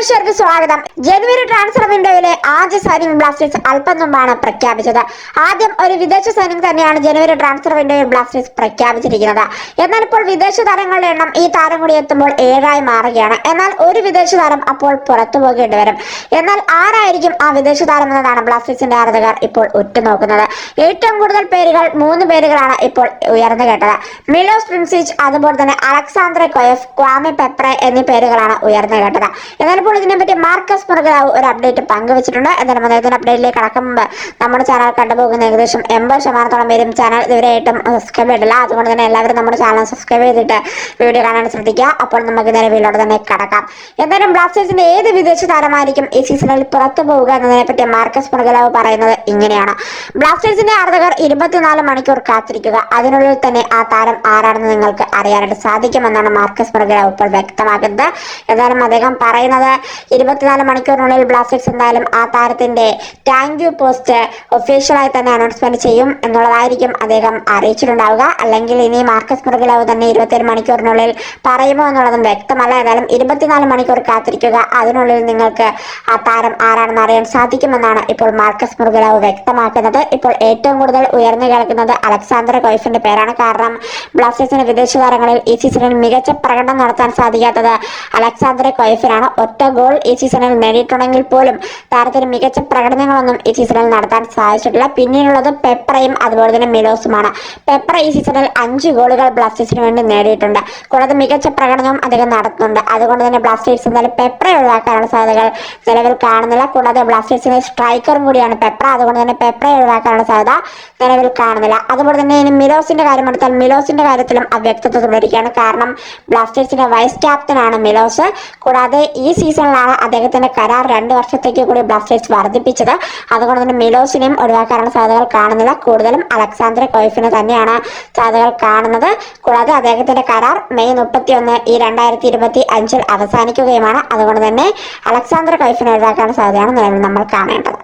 പ്രേക്ഷകർക്ക് സ്വാഗതം. ജനുവരി ട്രാൻസ്ഫർ വിൻഡോയിലെ ആദ്യ സൈനിങ് ബ്ലാസ്റ്റേഴ്സ് അല്പം മുമ്പാണ് പ്രഖ്യാപിച്ചത്. ആദ്യം ഒരു വിദേശ സൈനിങ് തന്നെയാണ് ജനുവരി ട്രാൻസ്ഫർ വിൻഡോയിൽ ബ്ലാസ്റ്റേഴ്സ് പ്രഖ്യാപിച്ചിരിക്കുന്നത്. എന്നാൽ ഇപ്പോൾ വിദേശ താരങ്ങളുടെ എണ്ണം ഈ താരം കൂടി എത്തുമ്പോൾ 7 മാറുകയാണ്. എന്നാൽ ഒരു വിദേശ താരം അപ്പോൾ പുറത്തു പോകേണ്ടി വരും. എന്നാൽ ആരായിരിക്കും ആ വിദേശ താരം എന്നതാണ് ബ്ലാസ്റ്റേഴ്സിന്റെ ആരാധകർ ഇപ്പോൾ ഉറ്റുനോക്കുന്നത്. ഏറ്റവും കൂടുതൽ പേരുകൾ 3 പേരുകളാണ് ഇപ്പോൾ ഉയർന്നു കേട്ടത്. മിലോസ് പ്രിൻസിച്ച്, അതുപോലെ തന്നെ അലക്സാന്ദ്രെ കൊയഫ്, ക്വാമി പെപ്രെ എന്നീ പേരുകളാണ് ഉയർന്നു കേട്ടത്. എന്നാൽ ഇപ്പോൾ ഇതിനെപ്പറ്റി മാർക്കസ് മുർഗലാവ് ഒരു അപ്ഡേറ്റ് പങ്കുവച്ചിട്ടുണ്ട്. എന്തായാലും അദ്ദേഹത്തിന്റെ അപ്ഡേറ്റിലേക്ക് കടക്കും മുമ്പ് നമ്മുടെ ചാനൽ കണ്ടുപോകുന്ന ഏകദേശം 80% പേരും ചാനൽ ഇതുവരെയായിട്ടും സബ്സ്ക്രൈബ് ചെയ്തിട്ടില്ല. അതുകൊണ്ട് തന്നെ എല്ലാവരും നമ്മുടെ ചാനൽ സബ്സ്ക്രൈബ് ചെയ്തിട്ട് വീഡിയോ കാണാൻ ശ്രദ്ധിക്കുക. അപ്പോൾ നമുക്ക് നേരെ വീഡിയോയോട് തന്നെ കടക്കാം. എന്തായാലും ബ്ലാസ്റ്റേഴ്സിന്റെ ഏത് വിദേശ താരമായിരിക്കും ഈ സീസണിൽ പുറത്തു പോവുക എന്നതിനെ പറ്റി മാർക്കസ് മുർഗലാവ് പറയുന്നത് ഇങ്ങനെയാണ്. ബ്ലാസ്റ്റേഴ്സിന്റെ ആരാധകർ 24 മണിക്കൂർ കാത്തിരിക്കുക. അതിനുള്ളിൽ തന്നെ ആ താരം ആരാണെന്ന് നിങ്ങൾക്ക് അറിയാനായിട്ട് സാധിക്കുമെന്നാണ് മാർക്കസ് മുർഗലാവ് ഇപ്പോൾ വ്യക്തമാക്കുന്നത്. എന്തായാലും അദ്ദേഹം പറയുന്നത് 24 മണിക്കൂറിനുള്ളിൽ ബ്ലാസ്റ്റേഴ്സ് എന്തായാലും ആ താരത്തിന്റെ താങ്ക് യു പോസ്റ്റ് ഒഫീഷ്യലായി തന്നെ അനൗൺസ്മെന്റ് ചെയ്യും എന്നുള്ളതായിരിക്കും അദ്ദേഹം അറിയിച്ചിട്ടുണ്ടാവുക. അല്ലെങ്കിൽ ഇനി മാർക്കസ് മുർഗലാവ് തന്നെ 27 മണിക്കൂറിനുള്ളിൽ പറയുമോ എന്നുള്ളതും വ്യക്തമല്ല. ഏതായാലും 24 മണിക്കൂർ കാത്തിരിക്കുക. അതിനുള്ളിൽ നിങ്ങൾക്ക് ആ താരം ആരാണെന്ന് അറിയാൻ സാധിക്കുമെന്നാണ് ഇപ്പോൾ മാർക്കസ് മുർഗലാവ് വ്യക്തമാക്കുന്നത്. ഇപ്പോൾ ഏറ്റവും കൂടുതൽ ഉയർന്നു കേൾക്കുന്നത് അലക്സാണ്ടർ കൊയ്ഫിന്റെ പേരാണ്. കാരണം ബ്ലാസ്റ്റേഴ്സിന്റെ വിദേശ താരങ്ങളിൽ ഈ സീസണിൽ മികച്ച പ്രകടനം നടത്താൻ സാധിക്കാത്തത് അലക്സാണ്ടർ കൊയ്ഫിനാണ്. ഒറ്റ ഗോൾ ഈ സീസണിൽ നേടിയിട്ടുണ്ടെങ്കിൽ പോലും താരത്തിന് മികച്ച പ്രകടനങ്ങളൊന്നും ഈ സീസണിൽ നടത്താൻ സാധിച്ചിട്ടില്ല. പിന്നീടുള്ളത് പെപ്രയും അതുപോലെ തന്നെ മിലോസുമാണ്. പെപ്ര ഈ സീസണിൽ 5 ഗോളുകൾ ബ്ലാസ്റ്റേഴ്സിന് വേണ്ടി നേടിയിട്ടുണ്ട്. കൂടാതെ മികച്ച പ്രകടനവും അദ്ദേഹം നടത്തുന്നുണ്ട്. അതുകൊണ്ട് തന്നെ ബ്ലാസ്റ്റേഴ്സ് എന്തായാലും പെപ്ര ഒഴിവാക്കാനുള്ള സാധ്യതകൾ നിലവിൽ കാണുന്നില്ല. കൂടാതെ ബ്ലാസ്റ്റേഴ്സിന്റെ സ്ട്രൈക്കറും കൂടിയാണ് പെപ്ര. അതുകൊണ്ട് തന്നെ പെപ്ര ഒഴിവാക്കാനുള്ള സാധ്യത നിലവിൽ കാണുന്നില്ല. അതുപോലെ തന്നെ ഇനി മിലോസിന്റെ കാര്യം എടുത്താൽ മിലോസിന്റെ കാര്യത്തിലും അവ്യക്തത തുടരുകയാണ്. കാരണം ബ്ലാസ്റ്റേഴ്സിന്റെ വൈസ് ക്യാപ്റ്റനാണ് മിലോസ്. കൂടാതെ ഈ സീസണിലാണ് അദ്ദേഹത്തിന്റെ കരാർ 2 വർഷത്തേക്ക് കൂടി ബ്ലാസ്റ്റേഴ്സ് വർദ്ധിപ്പിച്ചത്. അതുകൊണ്ട് തന്നെ മിലോസിനെയും ഒഴിവാക്കാനുള്ള സാധ്യതകൾ കാണുന്നില്ല. കൂടുതലും അലക്സാണ്ടർ കൊയ്ഫിന് തന്നെയാണ് സാധ്യതകൾ കാണുന്നത്. കൂടാതെ അദ്ദേഹത്തിന്റെ കരാർ മെയ് 31 ഈ 2025 അവസാനിക്കുകയുമാണ്. അതുകൊണ്ട് തന്നെ അലക്സാണ്ടർ കൊയ്ഫിനെ ഒഴിവാക്കാനുള്ള സാധ്യതയാണ് നിലവിൽ നമ്മൾ കാണേണ്ടത്.